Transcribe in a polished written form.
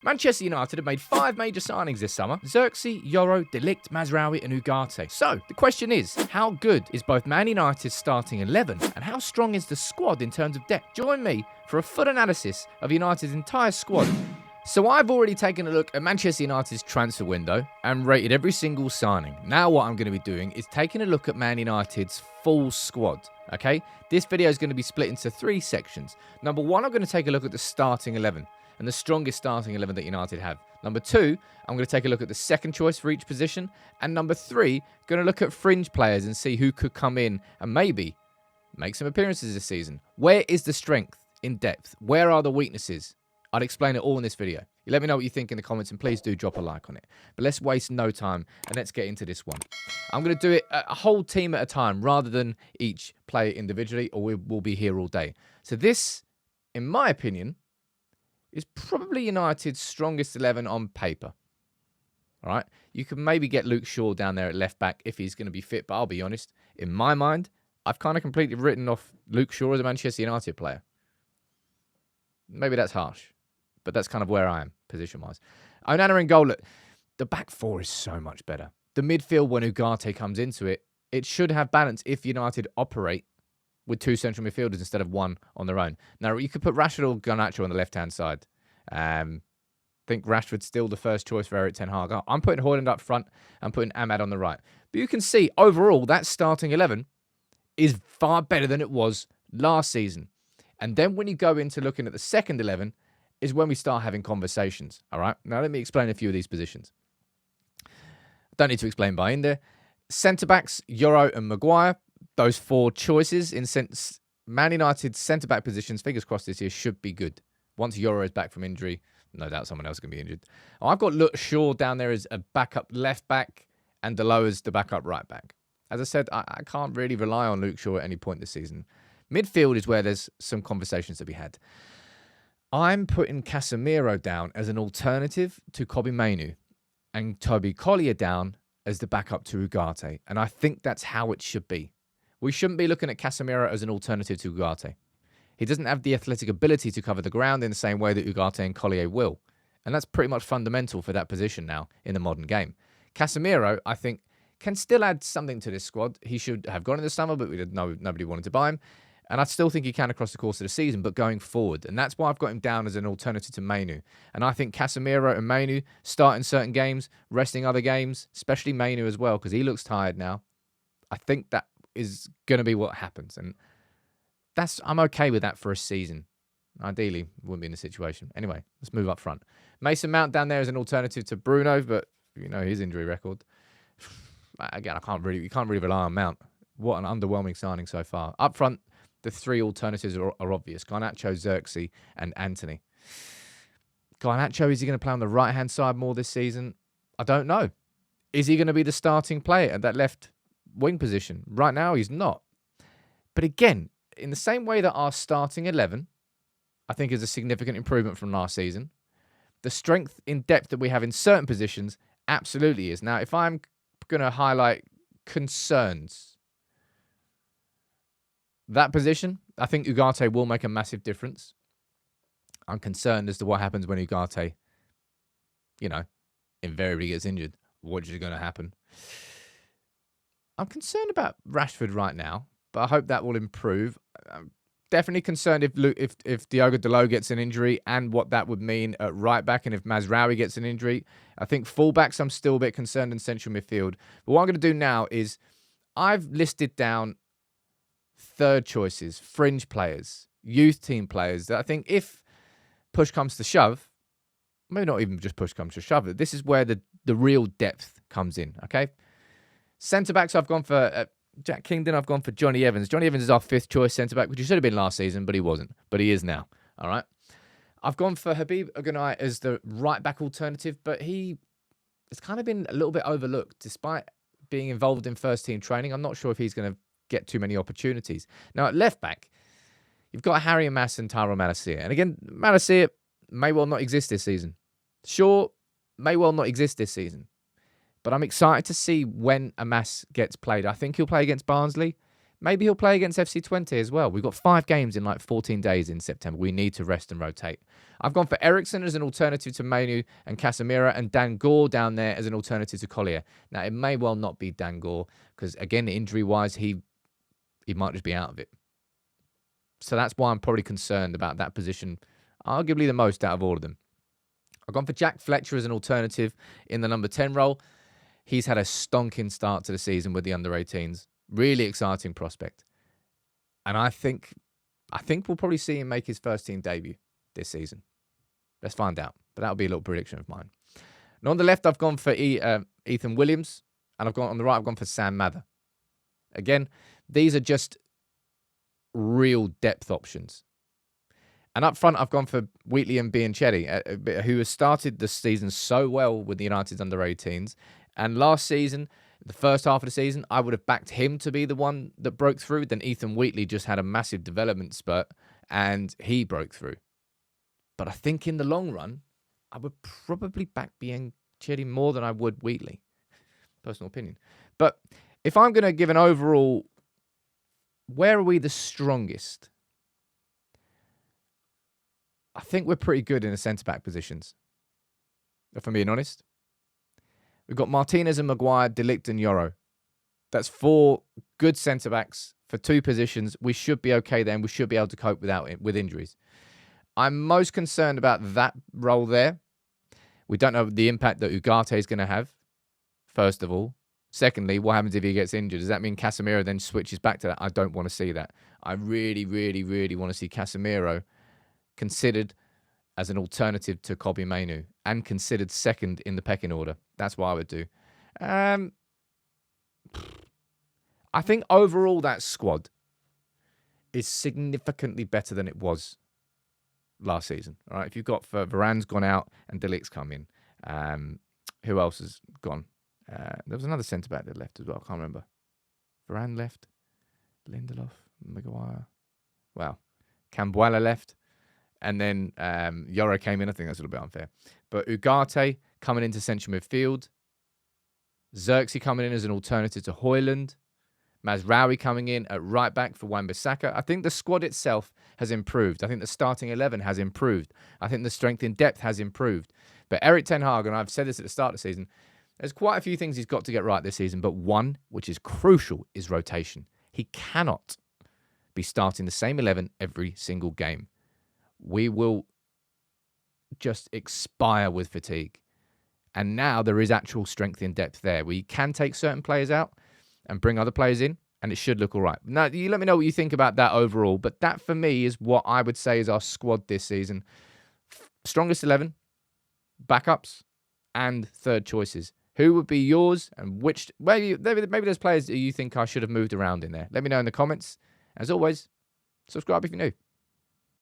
Manchester United have made 5 major signings this summer: Zirkzee, Yoro, Ligt, Mazraoui and Ugarte. So, the question is, how good is both Man United's starting 11 and how strong is the squad in terms of depth? Join me for a full analysis of United's entire squad. So I've already taken a look at Manchester United's transfer window and rated every single signing. Now what I'm going to be doing is taking a look at Man United's full squad, okay? This video is going to be split into 3 sections. Number 1, I'm going to take a look at the starting 11. And the strongest starting 11 that United have. Number 2, I'm going to take a look at the second choice for each position. And number 3, going to look at fringe players and see who could come in and maybe make some appearances this season. Where is the strength in depth? Where are the weaknesses? I'll explain it all in this video. You let me know what you think in the comments and please do drop a like on it. But let's waste no time and let's get into this one. I'm going to do it a whole team at a time rather than each player individually, or we will be here all day. So this, in my opinion, is probably United's strongest 11 on paper. All right? You can maybe get Luke Shaw down there at left back if he's going to be fit, but I'll be honest, in my mind, I've kind of completely written off Luke Shaw as a Manchester United player. Maybe that's harsh, but that's kind of where I am, position-wise. Onana in goal, look, the back 4 is so much better. The midfield, when Ugarte comes into it, it should have balance if United operate with 2 central midfielders instead of 1 on their own. Now, you could put Rashford or Garnacho on the left-hand side. I think Rashford's still the first choice for Erik ten Hag. I'm putting Højlund up front and putting Ahmad on the right. But you can see, overall, that starting 11 is far better than it was last season. And then when you go into looking at the second 11 is when we start having conversations. All right? Now, let me explain a few of these positions. Don't need to explain by in there. Centre-backs, Yoro and Maguire. Those 4 choices in Man United's centre-back positions, fingers crossed this year, should be good. Once Yoro is back from injury, no doubt someone else is going to be injured. I've got Luke Shaw down there as a backup left-back and Delo as the backup right-back. As I said, I can't really rely on Luke Shaw at any point this season. Midfield is where there's some conversations to be had. I'm putting Casemiro down as an alternative to Kobbie Mainoo and Toby Collier down as the backup to Ugarte. And I think that's how it should be. We shouldn't be looking at Casemiro as an alternative to Ugarte. He doesn't have the athletic ability to cover the ground in the same way that Ugarte and Collier will. And that's pretty much fundamental for that position now in the modern game. Casemiro, I think, can still add something to this squad. He should have gone in the summer, but nobody wanted to buy him. And I still think he can across the course of the season, but going forward. And that's why I've got him down as an alternative to Mainoo. And I think Casemiro and Mainoo starting certain games, resting other games, especially Mainoo as well, because he looks tired now. I think that is going to be what happens. And I'm okay with that for a season. Ideally, wouldn't be in the situation. Anyway, let's move up front. Mason Mount down there as an alternative to Bruno, but you know his injury record. Again, you can't really rely on Mount. What an underwhelming signing so far. Up front, the 3 alternatives are obvious. Garnacho, Zirkzee, and Anthony. Garnacho, is he going to play on the right-hand side more this season? I don't know. Is he going to be the starting player at that left wing position? Right now, he's not. But again, in the same way that our starting 11, I think, is a significant improvement from last season, the strength in depth that we have in certain positions absolutely is. Now, if I'm going to highlight concerns, that position, I think Ugarte will make a massive difference. I'm concerned as to what happens when Ugarte, invariably gets injured. What is going to happen? I'm concerned about Rashford right now, but I hope that will improve. I'm definitely concerned if Diogo Dalot gets an injury and what that would mean at right back, and if Mazraoui gets an injury. I think fullbacks, I'm still a bit concerned in central midfield. But what I'm going to do now is I've listed down 3rd choices, fringe players, youth team players that I think if push comes to shove, maybe not even just push comes to shove, this is where the real depth comes in, okay? Centre-backs, I've gone for Jack Kingdon, I've gone for Johnny Evans. Johnny Evans is our 5th choice centre-back, which he should have been last season, but he wasn't. But he is now, all right? I've gone for Habib Ogunai as the right-back alternative, but he has kind of been a little bit overlooked. Despite being involved in first-team training, I'm not sure if he's going to get too many opportunities. Now, at left-back, you've got Harry Mass and Tyrell Malacia. And again, Malacia may well not exist this season. Shaw may well not exist this season. But I'm excited to see when Amas gets played. I think he'll play against Barnsley, Maybe he'll play against FC20 as well. We've got 5 games in like 14 days in September. We need to rest and rotate. I've gone for Ericsson as an alternative to Mainu and Casemiro, and Dangor down there as an alternative to Collier. Now, it may well not be Dangor because, again, injury-wise, he might just be out of it. So that's why I'm probably concerned about that position, arguably the most out of all of them. I've gone for Jack Fletcher as an alternative in the number 10 role. He's had a stonking start to the season with the under-18s. Really exciting prospect. And I think we'll probably see him make his first team debut this season. Let's find out. But that'll be a little prediction of mine. And on the left, I've gone for Ethan Williams. And on the right, I've gone for Sam Mather. Again, these are just real depth options. And up front, I've gone for Wheatley and Bianchetti, who has started the season so well with the United's under-18s. And last season, the first half of the season, I would have backed him to be the one that broke through. Then Ethan Wheatley just had a massive development spurt, and he broke through. But I think in the long run, I would probably back Bianchetti more than I would Wheatley. Personal opinion. But if I'm going to give an overall, where are we the strongest? I think we're pretty good in the centre-back positions, if I'm being honest. We've got Martinez and Maguire, De Ligt and Yoro. That's 4 good centre-backs for 2 positions. We should be okay then. We should be able to cope with injuries. I'm most concerned about that role there. We don't know the impact that Ugarte is going to have, first of all. Secondly, what happens if he gets injured? Does that mean Casemiro then switches back to that? I don't want to see that. I really, really, really want to see Casemiro considered as an alternative to Kobbie Mainoo and considered second in the pecking order. That's what I would do. I think overall that squad is significantly better than it was last season. All right, if you've got Varane's gone out and De Ligt's come in, who else has gone? There was another centre-back that left as well. I can't remember. Varane left. Lindelof. Maguire. Well, Cambuala left. And then Yoro came in. I think that's a little bit unfair. But Ugarte coming into central midfield. Zirkzee coming in as an alternative to Højlund. Mazraoui coming in at right back for Wan-Bissaka. I think the squad itself has improved. I think the starting 11 has improved. I think the strength in depth has improved. But Erik ten Hag, and I've said this at the start of the season, there's quite a few things he's got to get right this season. But one, which is crucial, is rotation. He cannot be starting the same 11 every single game. We will just expire with fatigue. And now there is actual strength in depth there. We can take certain players out and bring other players in, and it should look all right. Now, you let me know what you think about that overall. But that, for me, is what I would say is our squad this season. Strongest 11, backups, and third choices. Who would be yours, and which... Maybe there's players that you think I should have moved around in there. Let me know in the comments. As always, subscribe if you're new.